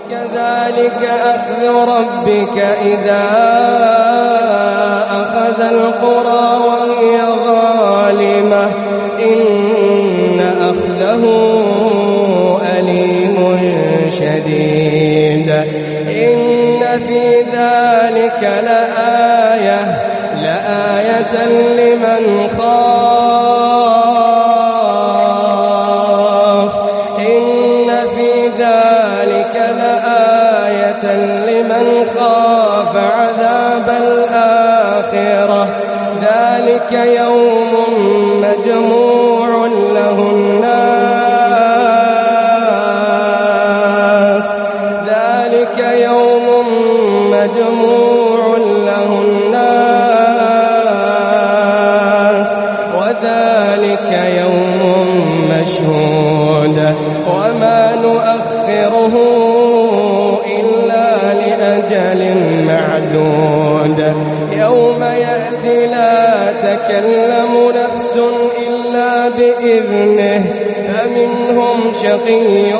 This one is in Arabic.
كذلك أخذ ربك إذا أخذ القرى وهي ظالمة إن أخذه أليم شديد إن في ذلك لآية لمن خاف إن في ذلك لآية لمن خاف عذاب الآخرة ذلك يوم مجموع له الناس ذلك يوم مجموع له الناس وذلك يوم مشهود وما نؤخره إلا لأجل معدود يوم يأتي لا تكلم نفس إلا بإذنه فمنهم شقي